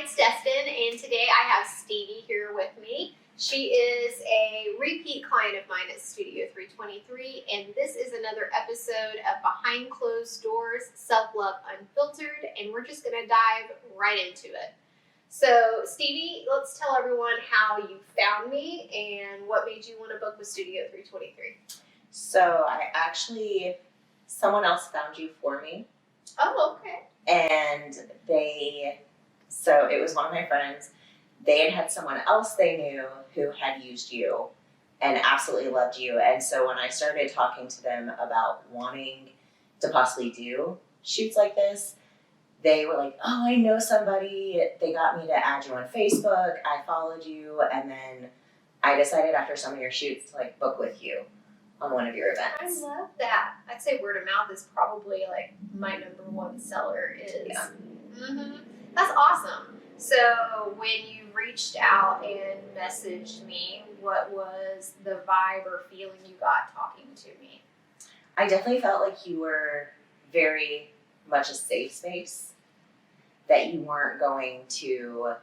it's Destin, and today I have Stevie here with me. She is a repeat client of mine at Studio 323, and this is another episode of Behind Closed Doors, Self-Love Unfiltered, and we're just going to dive right into it. So, Stevie, let's tell everyone how you found me and what made you want to book with Studio 323. So, someone else found you for me. Oh, okay. And so it was one of my friends. They had someone else they knew who had used you and absolutely loved you. And so when I started talking to them about wanting to possibly do shoots like this, they were like, oh, I know somebody. They got me to add you on Facebook. I followed you. And then I decided after some of your shoots to book with you on one of your events. I love that. I'd say word of mouth is probably my number one seller is. Yeah. Mm-hmm. That's awesome. So when you reached out and messaged me, what was the vibe or feeling you got talking to me? I definitely felt like you were very much a safe space, that you weren't going to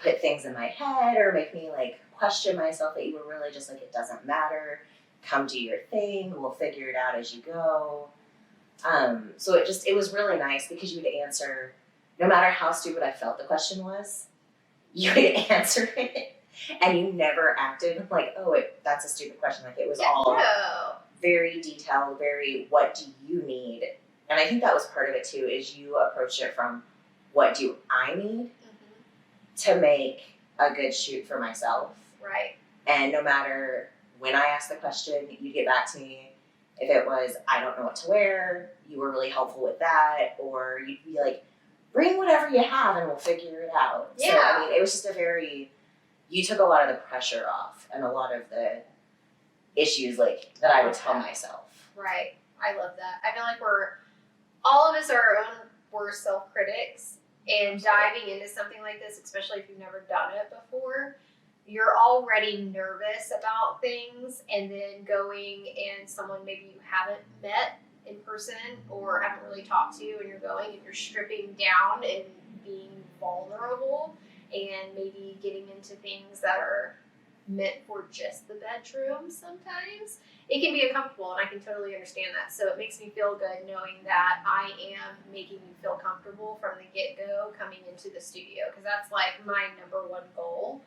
put things in my head or make me question myself, that you were really just it doesn't matter, come do your thing, we'll figure it out as you go. So it was really nice because you would answer, no matter how stupid I felt the question was, you would answer it, and you never acted that's a stupid question. It was all very detailed, very, what do you need? And I think that was part of it too, is you approached it from, what do I need to make a good shoot for myself? Right. And no matter when I asked the question, you'd get back to me. If it was, I don't know what to wear, you were really helpful with that. Or you'd be like, bring whatever you have and we'll figure it out. Yeah. So, it was just you took a lot of the pressure off and a lot of the issues that I would tell myself. Right. I love that. I feel like all of us are our own worst self-critics, and diving into something like this, especially if you've never done it before, you're already nervous about things, and then going and someone maybe you haven't met in person or haven't really talked to, and you're going and you're stripping down and being vulnerable and maybe getting into things that are meant for just the bedroom sometimes. It can be uncomfortable, and I can totally understand that. So it makes me feel good knowing that I am making you feel comfortable from the get-go coming into the studio, because that's my number one goal.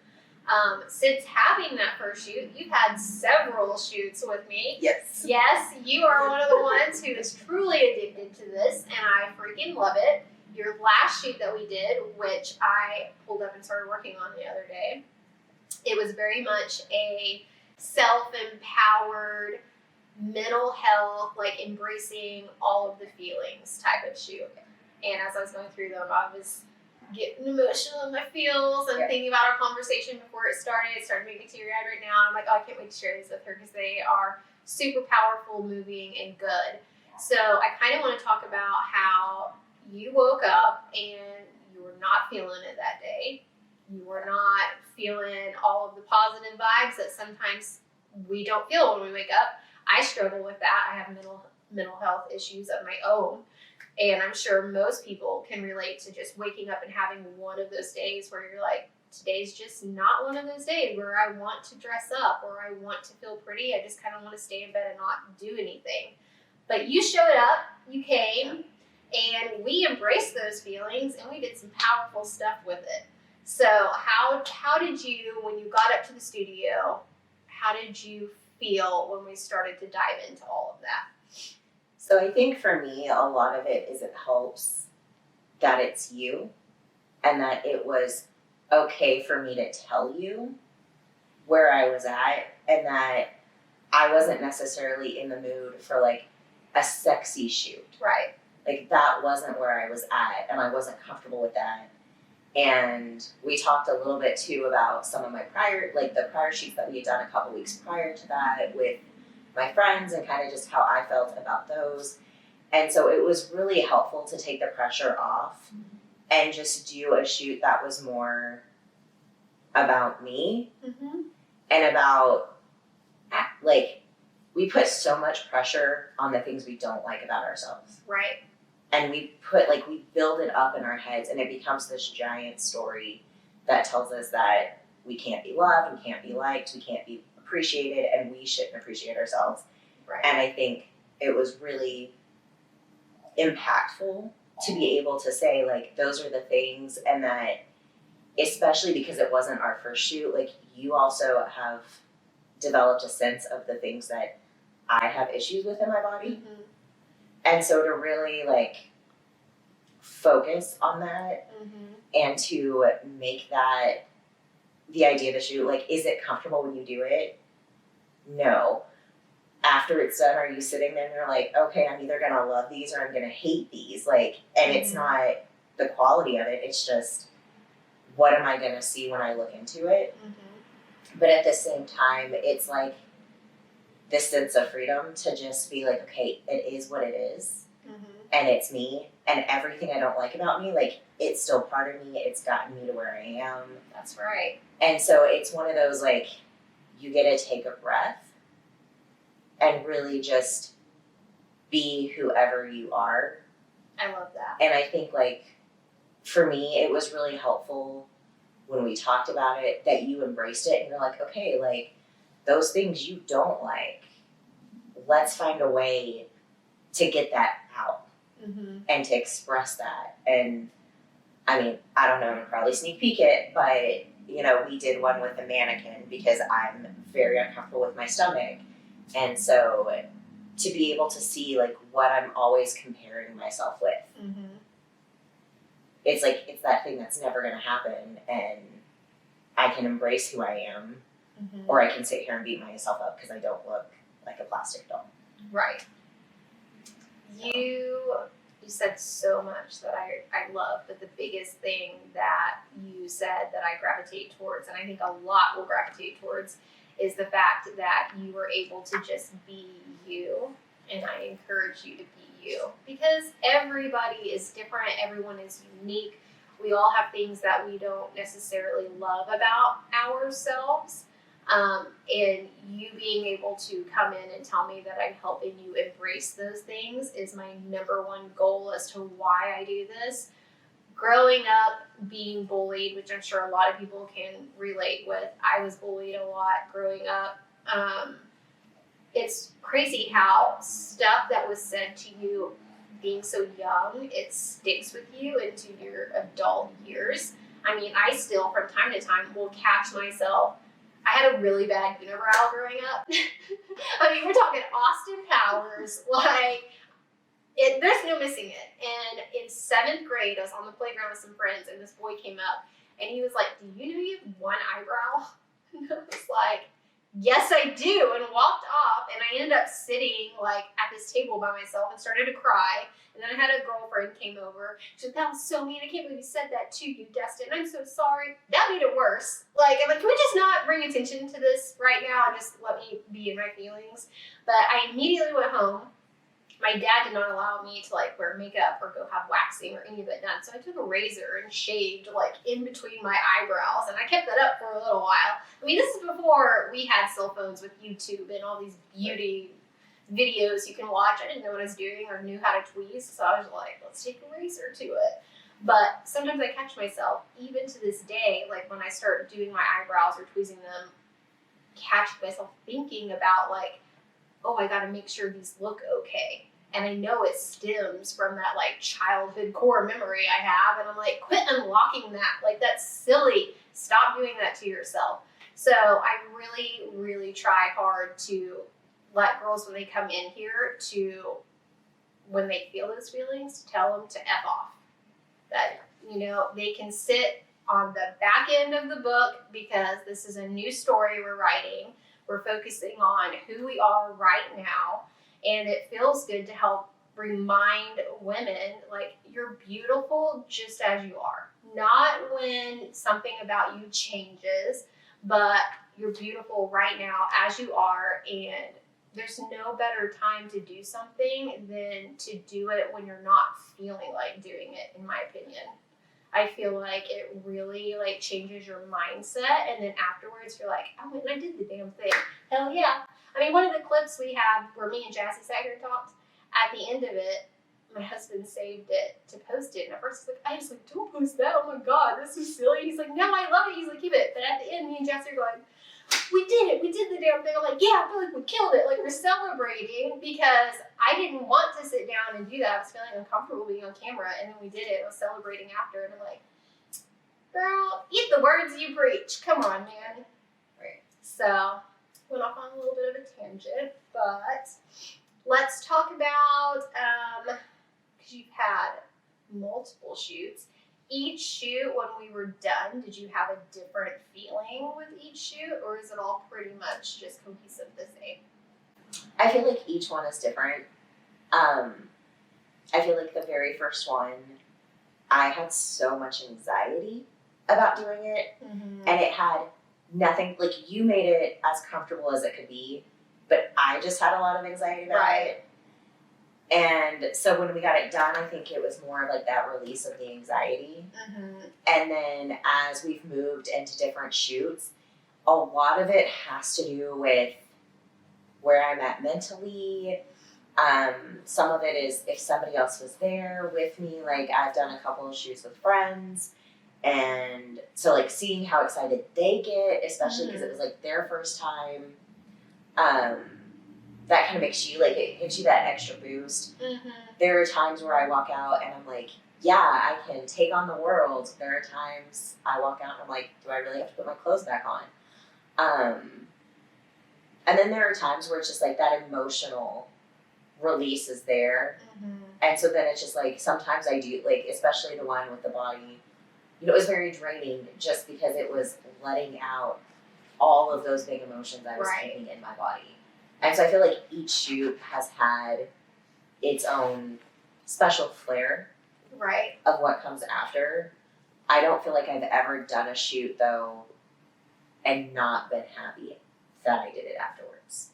Since having that first shoot, you've had several shoots with me. Yes. Yes, you are one of the ones who is truly addicted to this, and I freaking love it. Your last shoot that we did, which I pulled up and started working on the other day, it was very much a self-empowered, mental health, embracing all of the feelings type of shoot. And as I was going through them, I was getting emotional in my feels and thinking about our conversation before it started. It started making me teary-eyed right now. I'm I can't wait to share these with her because they are super powerful, moving, and good. So I kind of want to talk about how you woke up and you were not feeling it that day. You were not feeling all of the positive vibes that sometimes we don't feel when we wake up. I struggle with that. I have mental health issues of my own. And I'm sure most people can relate to just waking up and having one of those days where you're today's just not one of those days where I want to dress up or I want to feel pretty. I just kind of want to stay in bed and not do anything. But you showed up, you came, and we embraced those feelings, and we did some powerful stuff with it. So how did you, when you got up to the studio, how did you feel when we started to dive into all of that? So I think for me, a lot of it is it helps that it's you, and that it was okay for me to tell you where I was at, and that I wasn't necessarily in the mood for a sexy shoot. Right. That wasn't where I was at, and I wasn't comfortable with that. And we talked a little bit too about some of my the prior shoots that we had done a couple weeks prior to that with my friends, and kind of just how I felt about those. And so it was really helpful to take the pressure off and just do a shoot that was more about me and about, we put so much pressure on the things we don't like about ourselves. Right. and we build it up in our heads, and it becomes this giant story that tells us that we can't be loved, we can't be liked, we can't be appreciated, and we shouldn't appreciate ourselves. Right. And I think it was really impactful to be able to say, like, those are the things, and that, especially because it wasn't our first shoot, like, you also have developed a sense of the things that I have issues with in my body. Mm-hmm. And so to really, like, focus on that, Mm-hmm. and to make that the idea of the shoot, like, is it comfortable when you do it? No. After it's done, are you sitting there and you're like, okay, I'm either gonna love these or I'm gonna hate these? Like, and it's not the quality of it, it's just, what am I gonna see when I look into it? Mm-hmm. But at the same time, it's like this sense of freedom to just be like, okay, it is what it is, and it's me, and everything I don't like about me, like, it's still part of me, it's gotten me to where I am. That's right. And so it's one of those, like, you get to take a breath and really just be whoever you are. I love that. And I think, like, for me, it was really helpful when we talked about it that you embraced it and you're like, okay, like, those things you don't like, let's find a way to get that out and to express that. And I mean, I don't know, probably sneak peek it, but, you know, we did one with a mannequin because I'm very uncomfortable with my stomach. And so to be able to see, like, what I'm always comparing myself with, it's like, it's that thing that's never going to happen, and I can embrace who I am, or I can sit here and beat myself up because I don't look like a plastic doll. Right. You said so much that I love, but the biggest thing that you said that I gravitate towards, and I think a lot will gravitate towards, is the fact that you were able to just be you, and I encourage you to be you, because everybody is different, everyone is unique, we all have things that we don't necessarily love about ourselves, and you being able to come in and tell me that I'm helping you embrace those things is my number one goal as to why I do this. Growing up, being bullied, which I'm sure a lot of people can relate with. I was bullied a lot growing up. It's crazy how stuff that was said to you being so young, it sticks with you into your adult years. I mean, I still, from time to time, will catch myself. I had a really bad unibrow growing up. I mean, we're talking Austin Powers, like, there's no missing it. And in 7th grade, I was on the playground with some friends, and this boy came up, and he was like, "Do you know you have one eyebrow?" And I was like, "Yes, I do," and walked off, and I ended up sitting, like, at this table by myself and started to cry. And then I had a girlfriend came over. She said, "That was so mean. I can't believe you said that to you, Destin. I'm so sorry." That made it worse. Like, I'm like, can we just not bring attention to this right now and just let me be in my feelings? But I immediately went home. My dad did not allow me to, like, wear makeup or go have waxing or any of it done. So I took a razor and shaved, like, in between my eyebrows. And I kept that up for a little while. I mean, this is before we had cell phones with YouTube and all these beauty videos you can watch. I didn't know what I was doing or knew how to tweeze. So I was like, let's take a razor to it. But sometimes I catch myself, even to this day, like, when I start doing my eyebrows or tweezing them, catch myself thinking about, like, oh, I got to make sure these look okay. And I know it stems from that, like, childhood core memory I have. And I'm like, quit unlocking that. Like, that's silly. Stop doing that to yourself. So I really, really try hard to let girls, when they come in here, to, when they feel those feelings, to tell them to F off. That, you know, they can sit on the back end of the book, because this is a new story we're writing. We're focusing on who we are right now. And it feels good to help remind women, like, you're beautiful just as you are. Not when something about you changes, but you're beautiful right now as you are. And there's no better time to do something than to do it when you're not feeling like doing it, in my opinion. I feel like it really, like, changes your mindset. And then afterwards, you're like, oh, and I did the damn thing. Hell yeah. I mean, one of the clips we have where me and Jassy sat here and talked, at the end of it, my husband saved it to post it. And at first, I was like, don't post that. Oh my God, that's so silly. He's like, no, I love it. He's like, keep it. But at the end, me and Jess are going, we did it. We did the damn thing. I'm like, yeah, I feel like we killed it. Like, we're celebrating because I didn't want to sit down and do that. I was feeling uncomfortable being on camera. And then we did it. I was celebrating after. And I'm like, girl, eat the words you preach. Come on, man. Right. So, went off on a little bit of a tangent. But let's talk about, because you've had multiple shoots. Each shoot, when we were done, did you have a different feeling with each shoot, or is it all pretty much just cohesive the same? I feel like each one is different. I feel like the very first one, I had so much anxiety about doing it, and it had nothing, like, you made it as comfortable as it could be, but I just had a lot of anxiety about it. And so when we got it done, I think it was more like that release of the anxiety. And then as we've moved into different shoots, a lot of it has to do with where I'm at mentally. Some of it is if somebody else was there with me. Like, I've done a couple of shoots with friends. And so, like, seeing how excited they get, especially because it was, like, their first time, that kind of makes you, like, it gives you that extra boost. There are times where I walk out and I'm like, yeah, I can take on the world. There are times I walk out and I'm like, do I really have to put my clothes back on? And then there are times where it's just, like, that emotional release is there. And so then it's just, like, sometimes I do, like, especially the one with the body, you know, it was very draining just because it was letting out all of those big emotions I was keeping in my body. And so I feel like each shoot has had its own special flair of what comes after. I don't feel like I've ever done a shoot, though, and not been happy that I did it afterwards.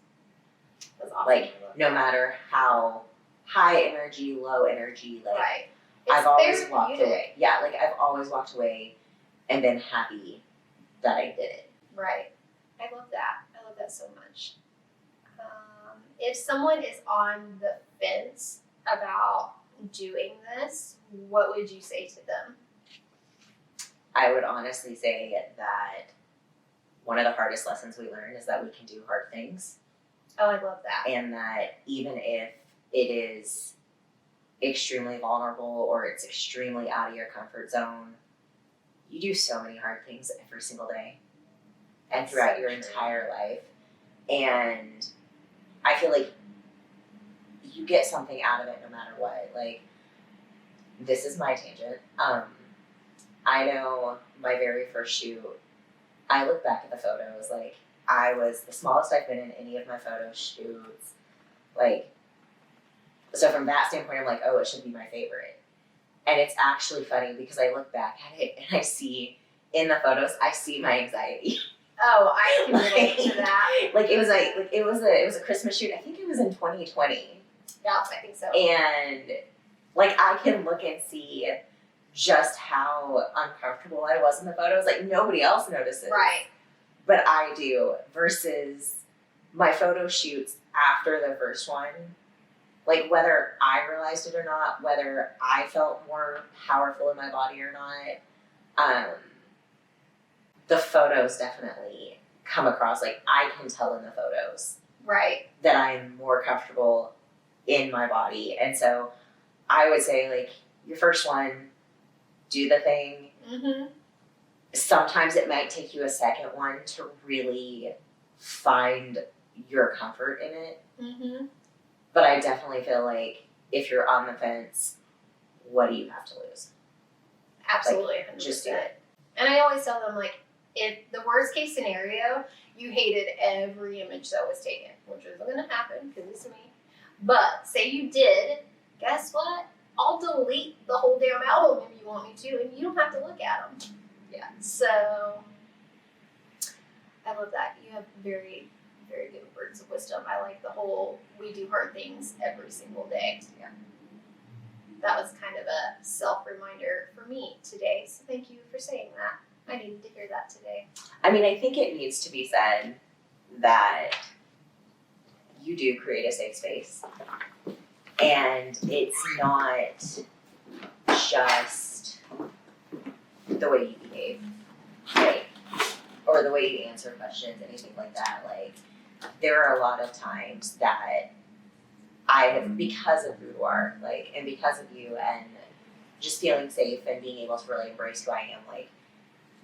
That's awesome. Like, no matter how high energy, low energy, like, I've always walked away. Yeah, like, I've always walked away and been happy that I did it. Right. I love that. I love that so much. If someone is on the fence about doing this, what would you say to them? I would honestly say that one of the hardest lessons we learn is that we can do hard things. Oh, I love that. And that even if it is extremely vulnerable or it's extremely out of your comfort zone, you do so many hard things every single day and throughout your entire life. And I feel like you get something out of it no matter what. Like, this is my tangent. I know my very first shoot, I look back at the photos, like, I was the smallest I've been in any of my photo shoots. Like, so from that standpoint, I'm like, oh, it should be my favorite. And it's actually funny because I look back at it and I see, in the photos, I see my anxiety. Oh, I can relate to that. Like, it was a Christmas shoot. I think it was in 2020. Yeah, I think so. And, like, I can look and see just how uncomfortable I was in the photos. Like, nobody else notices. Right. But I do, versus my photo shoots after the first one. Like, whether I realized it or not, whether I felt more powerful in my body or not, the photos definitely come across. Like, I can tell in the photos that I'm more comfortable in my body. And so I would say, like, your first one, do the thing. Sometimes it might take you a second one to really find your comfort in it. But I definitely feel like if you're on the fence, what do you have to lose? Absolutely, like, just do it. And I always tell them, like, if the worst case scenario, you hated every image that was taken, which isn't going to happen because it's me. But say you did, guess what? I'll delete the whole damn album if you want me to, and you don't have to look at them. Yeah. So I love that. You have very, very good words of wisdom. I like the whole we do hard things every single day. Yeah. That was kind of a self-reminder for me today. So thank you for saying that. I needed to hear that today. I mean, I think it needs to be said that you do create a safe space. And it's not just the way you behave, like, or the way you answer questions, anything like that. Like, there are a lot of times that I have, because of boudoir, like, and because of you, and just feeling safe and being able to really embrace who I am, like,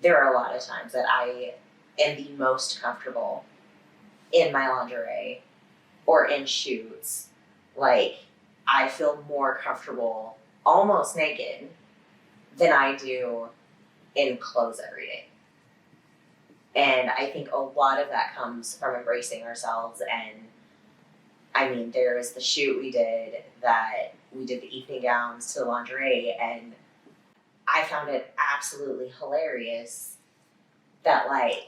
there are a lot of times that I am the most comfortable in my lingerie or in shoots. Like, I feel more comfortable almost naked than I do in clothes every day. And I think a lot of that comes from embracing ourselves. And I mean, there was the shoot we did that we did the evening gowns to the lingerie, and I found it absolutely hilarious that, like,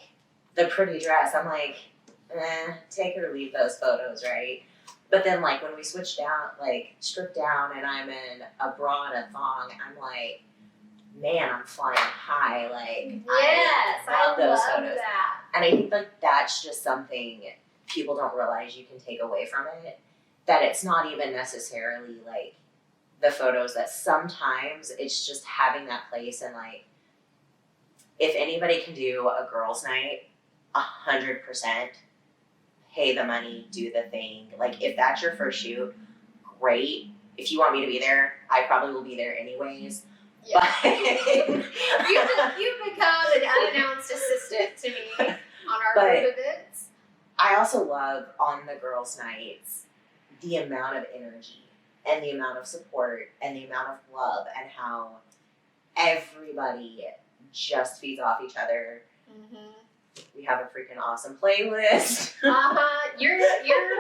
the pretty dress, I'm like, take or leave those photos, right? But then, like, when we switch down, like, strip down, and I'm in a bra and a thong, I'm like, man, I'm flying high. Like, yes, I love those photos. that. And I think, like, that's just something people don't realize you can take away from it. That it's not even necessarily, like, the photos, that sometimes it's just having that place. And, like, if anybody can do a girls' night, 100%, pay the money, do the thing. Like, if that's your first shoot, great. If you want me to be there, I probably will be there anyways. Yeah. But You've become an unannounced assistant to me on our group events. I also love on the girls' nights the amount of energy and the amount of support and the amount of love, and how everybody just feeds off each other. Mm-hmm. We have a freaking awesome playlist. Your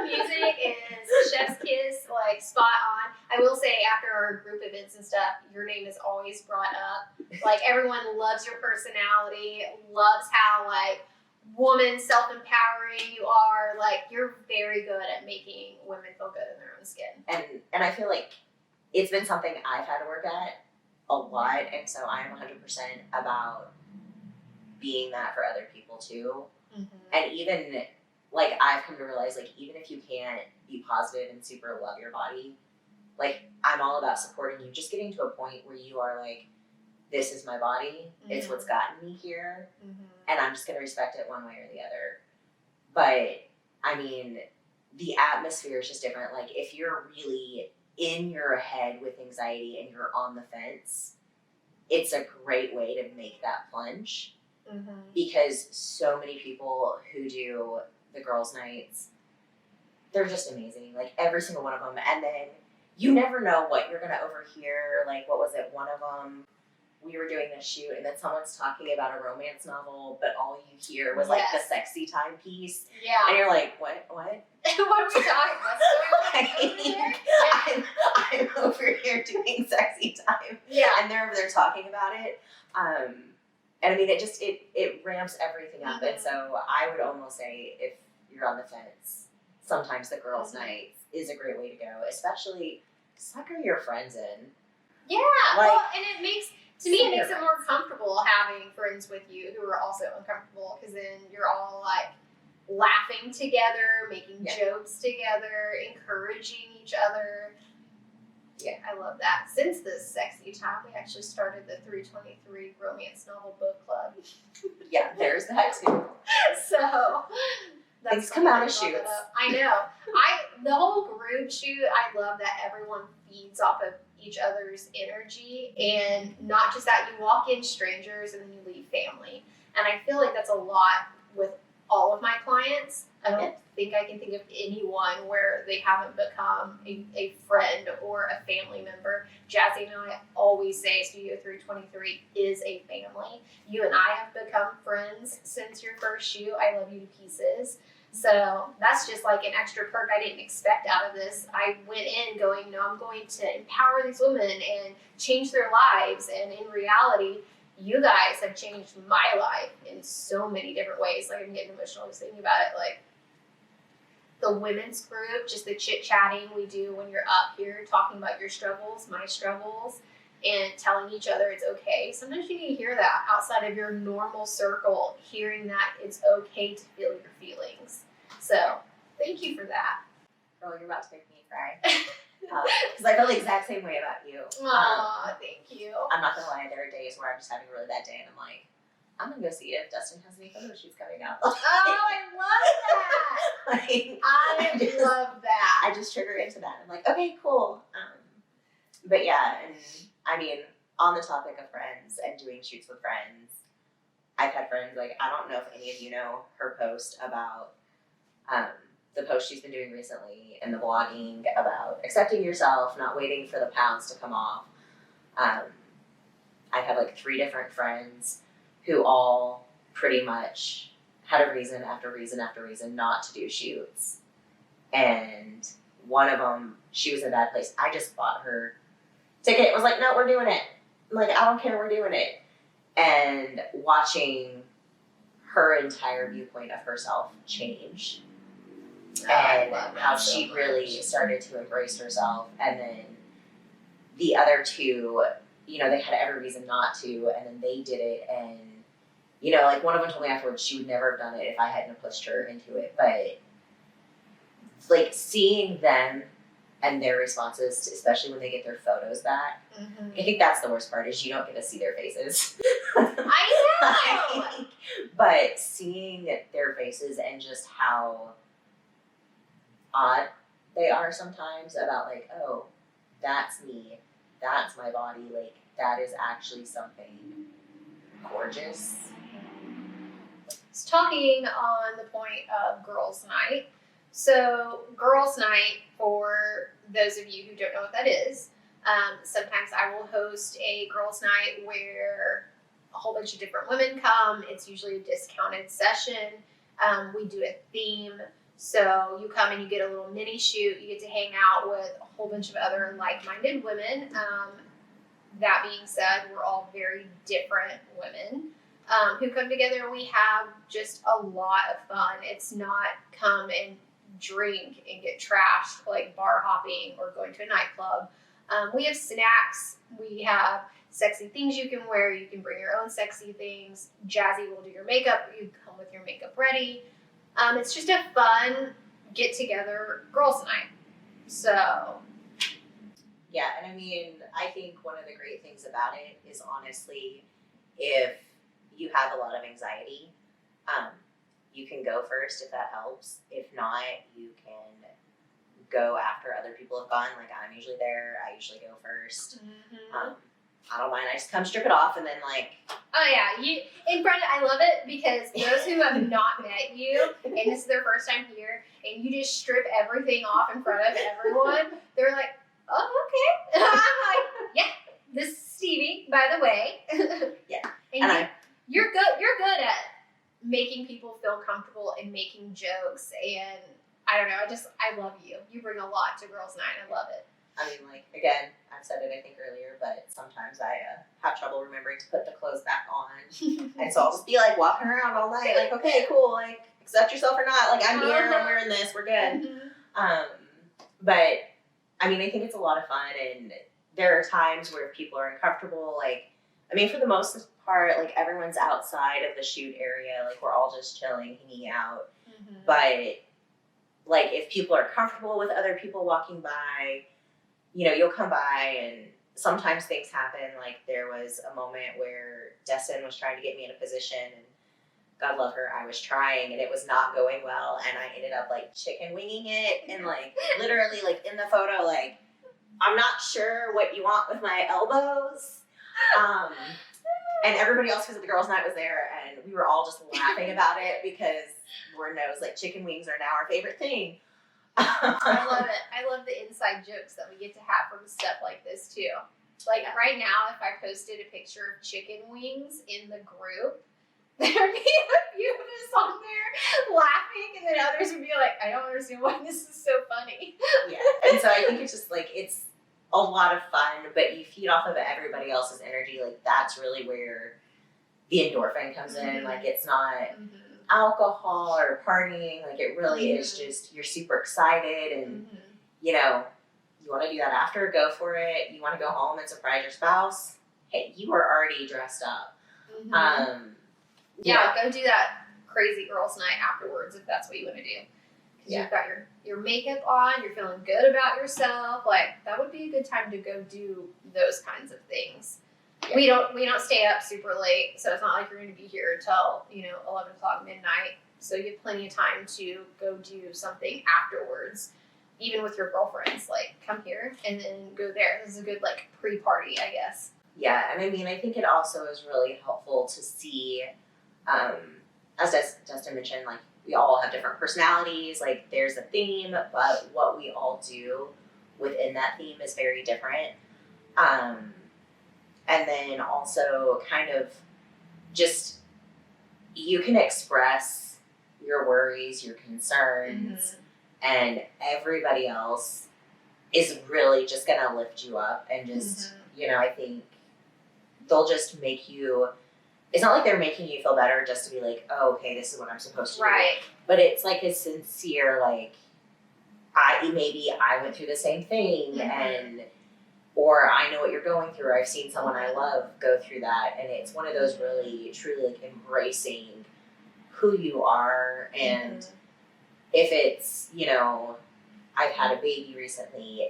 music is chef's kiss, like, spot on. I will say, after our group events and stuff, your name is always brought up. Like, everyone loves your personality, loves how, like, woman self-empowering you are. Like, you're very good at making women feel good in their own skin. And I feel like it's been something I've had to work at a lot, and so I'm 100% about being that for other people too. Mm-hmm. And even, like, I've come to realize, like, even if you can't be positive and super love your body, like, I'm all about supporting you, just getting to a point where you are like, this is my body, mm-hmm. It's what's gotten me here, mm-hmm. And I'm just going to respect it one way or the other. But, I mean, the atmosphere is just different. Like, if you're really in your head with anxiety and you're on the fence, it's a great way to make that plunge. Mm-hmm. Because so many people who do the girls' nights, they're just amazing. Like, every single one of them. And then you never know what you're going to overhear. Like, what was it? One of them, we were doing this shoot, and then someone's talking about a romance novel, but all you hear was, like, the sexy time piece. Yeah. And you're like, what? What are we talking? What's going on? I'm over here doing sexy time. Yeah. And they're over there talking about it. And I mean, it ramps everything up. Mm-hmm. And so I would almost say, if you're on the fence, sometimes the girls' mm-hmm. night is a great way to go, especially sucker your friends in. Yeah, like, well, and it makes it more comfortable having friends with you who are also uncomfortable, because then you're all, like, laughing together, making jokes together, encouraging each other. Yeah, I love that. Since this sexy time, we actually started the 323 romance novel book club. Yeah, there's that too. So things come out of shoots. I know. The whole group shoot, I love that everyone feeds off of each other's energy, and not just that, you walk in strangers and then you leave family. And I feel like that's a lot with all of my clients. I don't think I can think of anyone where they haven't become a friend or a family member. Jazzy and I always say Studio 323 is a family. You and I have become friends since your first shoot. I love you to pieces. So that's just like an extra perk I didn't expect out of this. I went in going, I'm going to empower these women and change their lives. And in reality, you guys have changed my life in so many different ways. Like, I'm getting emotional just thinking about it. Like, the women's group, just the chit-chatting we do when you're up here, talking about your struggles, my struggles, and telling each other it's okay. Sometimes you need to hear that outside of your normal circle, hearing that it's okay to feel your feelings. So, thank you for that. Girl, you're about to make me cry. Because I feel the exact same way about you. Aw, thank you. I'm not gonna lie, there are days where I'm just having a really bad day and I'm like, I'm gonna go see if Destin has any photo shoots coming up. Oh, I love that. Like, I love that. I just trigger into that. I'm like, okay, cool. But yeah, and I mean, on the topic of friends and doing shoots with friends, I've had friends, like, I don't know if any of you know her post about the post she's been doing recently and the blogging about accepting yourself, not waiting for the pounds to come off. I've had like 3 different friends who all pretty much had a reason after reason after reason not to do shoots. And one of them, she was in a bad place. I just bought her ticket. It was like, no, we're doing it. I'm like, I don't care, we're doing it. And watching her entire viewpoint of herself change. And how she really started to embrace herself. And then the other 2, you know, they had every reason not to, and then they did it. And, you know, like one of them told me afterwards she would never have done it if I hadn't pushed her into it. But like seeing them and their responses, especially when they get their photos back, I think that's the worst part is you don't get to see their faces. I know! But seeing their faces and just how odd they are sometimes about like, oh, that's me, that's my body, like that is actually something gorgeous. So talking on the point of girls' night. So girls' night, for those of you who don't know what that is, sometimes I will host a girls' night where a whole bunch of different women come. It's usually a discounted session. We do a theme. So you come and you get a little mini shoot. You get to hang out with a whole bunch of other like-minded women. That being said, we're all very different women who come together. We have just a lot of fun. It's not come and drink and get trashed like bar hopping or going to a nightclub. We have snacks. We have sexy things you can wear. You can bring your own sexy things. Jazzy will do your makeup. You come with your makeup ready. It's just a fun get-together girls' night. So yeah, and I mean, I think one of the great things about it is honestly, if you have a lot of anxiety, you can go first if that helps. If not, you can go after other people have gone. Like I'm usually there. I usually go first. I don't mind. I just come strip it off and then like. Oh yeah, and Brenda, I love it because those who have not met you and this is their first time here, and you just strip everything off in front of everyone, they're like, oh okay. And I'm like, yeah, this is Stevie, by the way. Yeah, and you're good at making people feel comfortable and making jokes, and I don't know, I love you. You bring a lot to girls' night. I love it. I mean, like, again, I've said it, I think, earlier, but sometimes I have trouble remembering to put the clothes back on. And so I'll just be, like, walking around all night, like, okay, cool, like, accept yourself or not. Like, I'm here, I'm wearing this, we're good. But, I mean, I think it's a lot of fun, and there are times where people are uncomfortable, like, I mean, for the most part, like, everyone's outside of the shoot area, like, we're all just chilling, hanging out. But, like, if people are comfortable with other people walking by, you know, you'll come by and sometimes things happen. Like there was a moment where Destin was trying to get me in a position and God love her, I was trying and it was not going well and I ended up like chicken winging it and like literally like in the photo like I'm not sure what you want with my elbows. And everybody else who was at the girls' night was there and we were all just laughing about it because Lord knows like chicken wings are now our favorite thing. I love it. I love the inside jokes that we get to have from stuff like this too. Like right now, if I posted a picture of chicken wings in the group, there'd be a few of us on there laughing, and then others would be like, "I don't understand why this is so funny." Yeah, and so I think it's just like it's a lot of fun, but you feed off of everybody else's energy. Like that's really where the endorphin comes in. Like it's not. Alcohol or partying, like it really is just you're super excited and you know you want to do that after, go for it. You want to go home and surprise your spouse, hey, you are already dressed up. Yeah, go do that crazy girls' night afterwards if that's what you want to do. because you've got your makeup on, you're feeling good about yourself. Like, that would be a good time to go do those kinds of things. Yeah. We don't stay up super late, so it's not like you're going to be here until 11 o'clock midnight. So you have plenty of time to go do something afterwards, even with your girlfriends. Like, come here and then go there. This is a good like pre-party, I guess. Yeah, and I mean, I think it also is really helpful to see, as Destin mentioned, like, we all have different personalities. Like, there's a theme, but what we all do within that theme is very different. And then also kind of just, you can express your worries, your concerns, and everybody else is really just going to lift you up and just, I think they'll just make you, it's not like they're making you feel better just to be like, oh, okay, this is what I'm supposed to do. But it's like a sincere, like, maybe I went through the same thing, or I know what you're going through. I've seen someone I love go through that. And it's one of those really, truly, like, embracing who you are. And if it's, I've had a baby recently,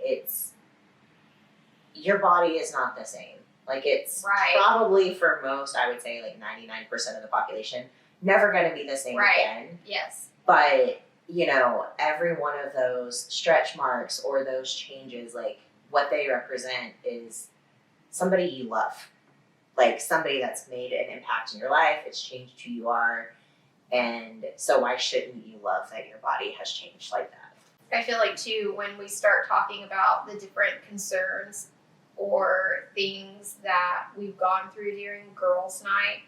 your body is not the same. Like, it's probably, for most, I would say, like 99% of the population, never going to be the same again. Yes. But, every one of those stretch marks or those changes, like, what they represent is somebody you love. Like, somebody that's made an impact in your life. It's changed who you are. And so why shouldn't you love that your body has changed like that? I feel like, too, when we start talking about the different concerns or things that we've gone through during girls' night,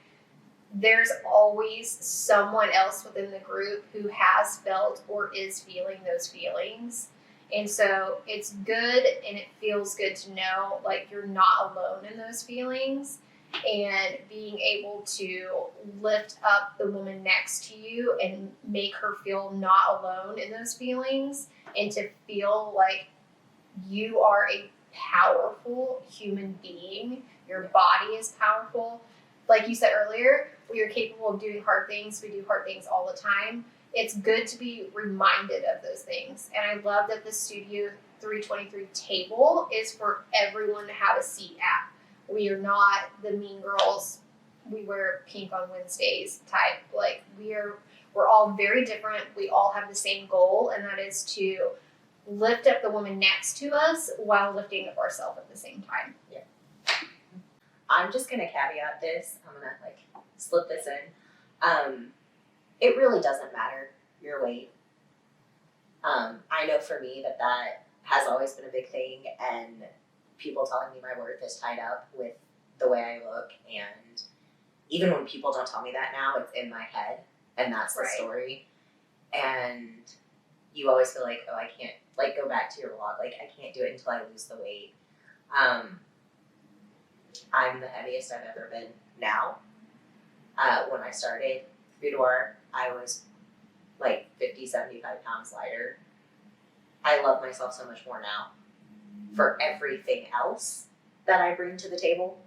there's always someone else within the group who has felt or is feeling those feelings. And so it's good and it feels good to know, like, you're not alone in those feelings, and being able to lift up the woman next to you and make her feel not alone in those feelings, and to feel like you are a powerful human being. Your body is powerful. Like you said earlier, we are capable of doing hard things. We do hard things all the time. It's good to be reminded of those things. And I love that the Studio 323 table is for everyone to have a seat at. We are not the mean girls, we wear pink on Wednesdays type. Like, we're all very different. We all have the same goal, and that is to lift up the woman next to us while lifting up ourselves at the same time. Yeah. I'm just going to caveat this. I'm going to, like, slip this in. It really doesn't matter your weight. I know for me that has always been a big thing, and people telling me my worth is tied up with the way I look. And even when people don't tell me that now, it's in my head, and that's the story. And you always feel like, oh, I can't, like, go back to your vlog. Like, I can't do it until I lose the weight. I'm the heaviest I've ever been now. When I started boudoir, I was like 50, 75 pounds lighter. I love myself so much more now for everything else that I bring to the table.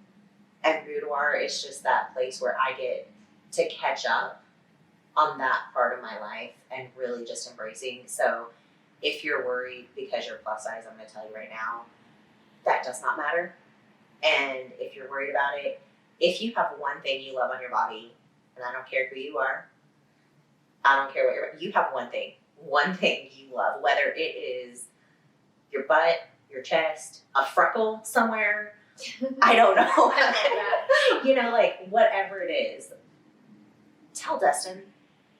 And boudoir is just that place where I get to catch up on that part of my life and really just embracing. So if you're worried because you're plus size, I'm going to tell you right now, that does not matter. And if you're worried about it, if you have one thing you love on your body, and I don't care who you are, I don't care what you have one thing you love, whether it is your butt, your chest, a freckle somewhere, I don't know, like, whatever it is, tell Destin.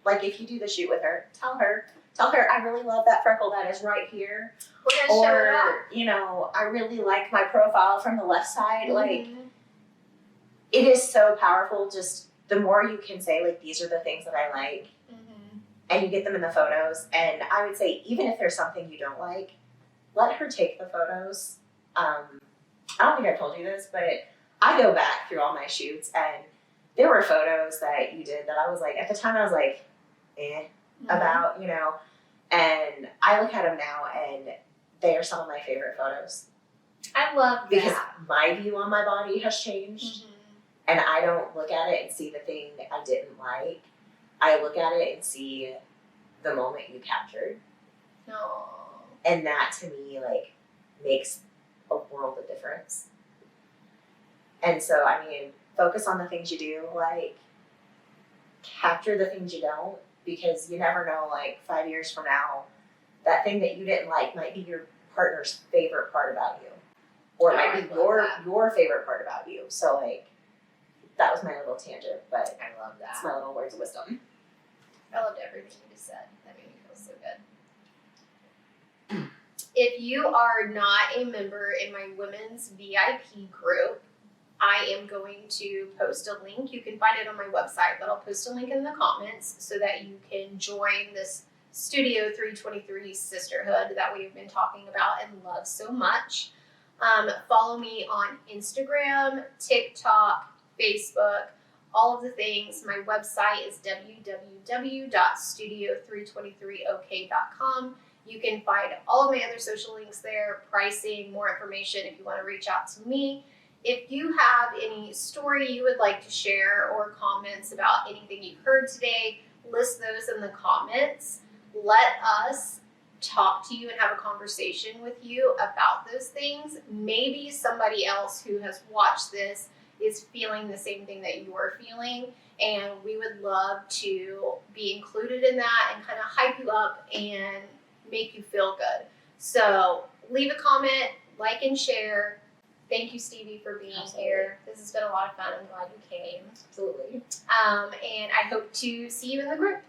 Like, if you do the shoot with her, tell her, I really love that freckle that is right here. Or, I really like my profile from the left side. Like, it is so powerful. Just the more you can say, like, these are the things that I like, and you get them in the photos. And I would say, even if there's something you don't like, let her take the photos. I don't think I've told you this, but I go back through all my shoots, and there were photos that you did that I was like, at the time I was like, about, and I look at them now, and they are some of my favorite photos. I love that. Because my view on my body has changed, and I don't look at it and see the thing I didn't like. I look at it and see the moment you captured, No. And that to me, like, makes a world of difference. And so, I mean, focus on the things you do, like, capture the things you don't, because you never know, like, 5 years from now, that thing that you didn't like might be your partner's favorite part about you. Or it might be your favorite part about you. So, like, that was my little tangent, but I love that. it's my little words of wisdom. I loved everything you just said. That made me feel so good. If you are not a member in my women's VIP group, I am going to post a link. You can find it on my website, but I'll post a link in the comments so that you can join this Studio 323 sisterhood that we've been talking about and love so much. Follow me on Instagram, TikTok, Facebook, all of the things. My website is www.studio323ok.com. You can find all of my other social links there, pricing, more information if you want to reach out to me. If you have any story you would like to share or comments about anything you've heard today, list those in the comments. Let us talk to you and have a conversation with you about those things. Maybe somebody else who has watched this is feeling the same thing that you are feeling, and we would love to be included in that and kind of hype you up and make you feel good. So leave a comment, like and share. Thank you, Stevie, for being here. This has been a lot of fun. I'm glad you came. Absolutely. And I hope to see you in the group.